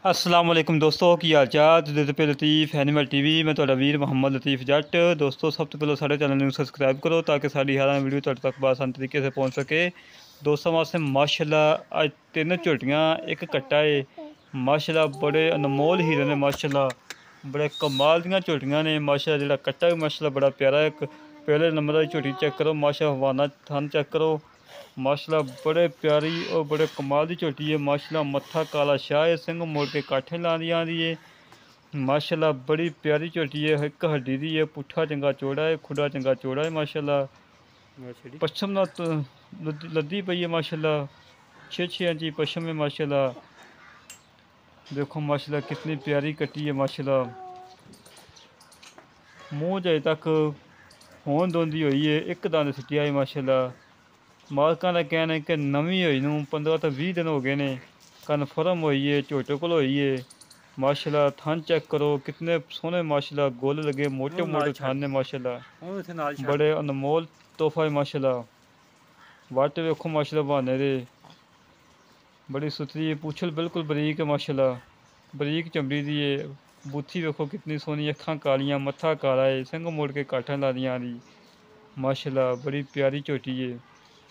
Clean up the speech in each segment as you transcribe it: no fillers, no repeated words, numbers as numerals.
अस्सलाम वालेकुम दोस्तों की हाल चाल तुदे पे लतीफ़ एनिमल टीवी मैं तुहाडा वीर मोहम्मद लतीफ़ जट। दोस्तों सब तो पहले साढ़े चैनल में सबसक्राइब करो ताकि साड़ी हर वीडियो तुहाडे तक आसान तरीके से पहुँच सके। दोस्तों वास्ते माशाल्लाह अज 3 झोटियाँ एक कट्टा है। माशाल्लाह बड़े अनमोल हीरे ने, माशाल्लाह बड़े कमाल दियां झोटियाँ ने। माशाल्लाह जेहड़ा कट्टा भी माशाल्लाह बड़ा प्यारा है। पहले नंबर वाली झोटी चेक करो, माशाल्लाह हवाना थन चेक करो, माशाल्लाह बड़े प्यारी और बड़े कमाल की झोटी है। माशाल्लाह मत्था काला शाह है, सिंह मोड़ के काठे लानी आती है। माशाल्लाह बड़ी प्यारी झोटी है, एक हड्डी दी है, पुट्ठा चंगा चौड़ा है, खुडा चंगा चौड़ा है। माशाल्लाह पश्चिम ना तो लद्दी पई है, माशाल्लाह 6-6 इंची पश्चिम है। माशाल्लाह देखो माशाल्लाह कितनी प्यारी कटी है। माशाल्लाह मुँह अजे तक होन दोंदी हुई है, एक दंद सुटिया है। माशाल्लाह मालकां का कहना है कि नवी हुई नूं 15 तो 20 दिन हो गए ने, कन्फर्म हुई है, झोटे कोल हुई है। माशाल्लाह थन चेक करो कितने सोहने, माशाल्लाह गोल लगे, मोटे मोटे थन ने। माशाल्लाह बड़े अनमोल तोहफा है। माशाल्लाह वट वेखो माशाल्लाह बहाने दे, बड़ी सुथरी है, पूछल बिल्कुल बरीक है। माशाल्लाह बरीक चमड़ी दी है, बूथी वेखो कितनी सोहनी, अखां कालियां, मत्था काला है, सिंह मोड़ के काठा लादियां दी। माशाल्लाह बड़ी प्यारी झोटी है।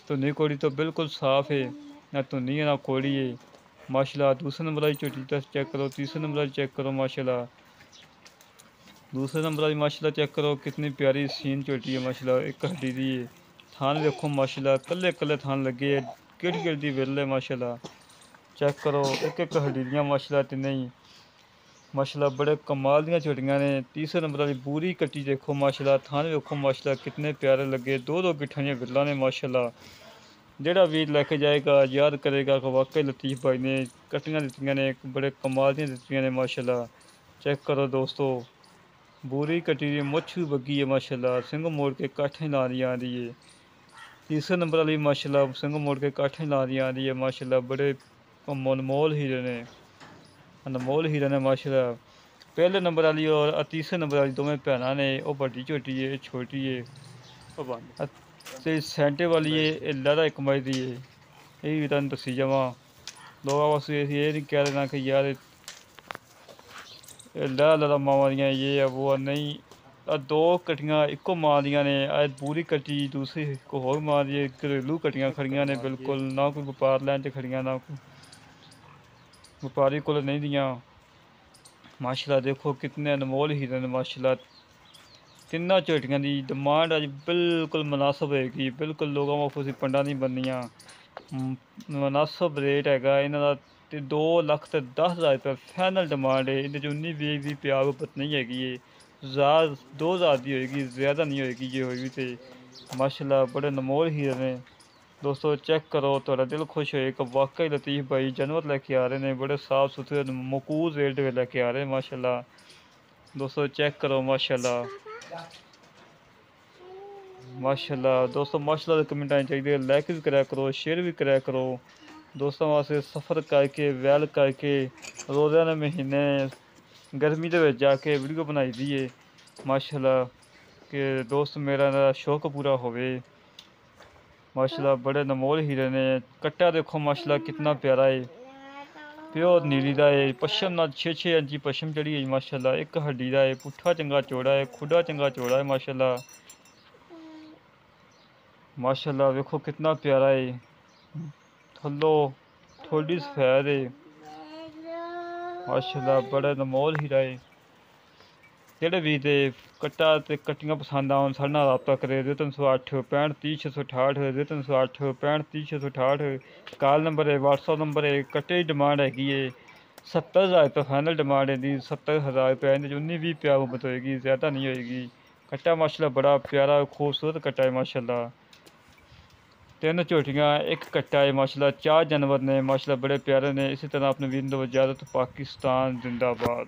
धुनी कोड़ी तो बिल्कुल साफ़ है, ना धुनी है ना कोड़ी है। माशाल्लाह दूसरे नंबर वाली झोटी चेक करो, तीसरे नंबर वाली चेक करो। माशाल्लाह दूसरे नंबर वाली माशाल्लाह चेक करो कितनी प्यारी सीन झोटी है। माशाल्लाह एक हड्डी दी है, थान देखो माशाल्लाह कल्ले कल्ले थान लगे है, केड़ी केड़ी विरल है। माशाल्लाह चेक करो एक एक हड्डी दियां माशाल्लाह तिन्ने ही। माशाल्लाह बड़े कमाल दियां झोटियां ने। तीसरे नंबर वाली पूरी कट्टी देखो माशाल्लाह, थान देखो माशाल्लाह कितने प्यारे लगे, दो गिट्ठां दियां विरलां ने। माशाल्लाह जेड़ा वीर लैके जाएगा याद करेगा कि वाकई लतीफ़ भाई ने कट्टियां दित्तियां ने, बड़े कमाल दियां दित्तियां ने। माशाल्लाह चेक करो दोस्तों, बूरी कट्टी दी मुछ भी बग्गी है। माशाल्लाह सिंह मोड़ के काठें लानी आंदी है। तीसरे नंबर वाली माशाल्लाह सिंह मोड़ के काठें लानी आंदी है। माशाल्लाह बड़े अनमोल हीरे ने, अनमोल हीरे ने। माशाल्लाह पहले नंबर वाली और तीसरे नंबर वाली दोवें भैनां ने, वो बड़ी झोटी है, छोटी है। ते सेंटे वाली है लहरा कमाई दी है, यही भी तुहानूं दस्सी जावां। लोग बस ये नहीं कह देना कि यार लहरा मावां दियां ये है वो है, नहीं। दो कट्टियां इक्को मां दियां ने, पूरी कट्टी दूसरी को होर मां दी है। घरेलू कट्टियां खड़ियां ने बिल्कुल, ना कोई व्यापार लैन च खड़ियां, ना कोई व्यापारी कोल नहीं दियां। माशाल्लाह देखो कितने अनमोल हीरे ने। माशाल्लाह तिन्ना झोटियां की डिमांड अज बिल्कुल मुनासिब होएगी, बिल्कुल लोगों वास्ते पंडा नहीं बननियां। मुनासिब रेट हैगा इन्हां दा, 2,10,000 रुपये फाइनल डिमांड है। इहदे 19-20 भी प्याग नहीं हैगी है, 1,000-2,000 की होएगी, ज़्यादा नहीं होएगी जे होएगी तो। माशाल्लाह बड़े अनमोल हीरे ने। दोस्तों चेक करो, तुहाडा दिल खुश होएगा, वाकई लतीफ़ भाई जानवर लैके आ रहे हैं, बड़े साफ़ सुथरे मकूल रेट लैके आ रहे हैं। माशाल्लाह दोस्तों चेक करो माशाल्लाह माशाल्लाह। दोस्तों माशाल्लाह कमेंट आने चाहिए, लाइक भी कराया करो, शेयर भी कराया करो। दोस्तों वास्ते सफ़र करके वैल करके रोज़ाना महीने गर्मी के जाके वीडियो बनाई दी है। माशाल्लाह कि दोस्त मेरा ना शौक पूरा होवे। माशाल्लाह बड़े अनमोल हीरे ने। कट्टा देखो माशाल्लाह कितना प्यारा है, प्योर नीली दा है, पश्चिम ना 6-6 इंची पश्चिम चढ़ी है। माशाल्लाह एक हड्डी दा है, पुट्ठा चंगा चौड़ा है, खुडा चंगा चौड़ा है। माशाल्लाह वेखो कितना प्यारा है, थल्लो थोड़ी सफेद है। माशाल्लाह बड़ा अनमोल हीरा है। जेह्ड़े भी ते कट्टा ते कट्टियां पसंद आन साढ़े नाल राबता करे 0308 65 30 668 0308 65 30 668 कॉल नंबर है, व्हाट्सअप नंबर है। कट्टे की डिमांड हैगी है 70,000 रुपये फाइनल डिमांड है दी, 70,000 रुपये इहदे 19-20 प्यार मुहब्बत होएगी, ज़्यादा नहीं होएगी। कट्टा माशाल्लाह बड़ा प्यारा खूबसूरत कट्टा है। माशाल्लाह 3 झोटियाँ एक कट्टा है। माशाल्लाह 4 जानवर ने, माशाल्लाह बड़े प्यारे ने। इसी तरह अपने वीर इजाज़त, पाकिस्तान जिंदाबाद।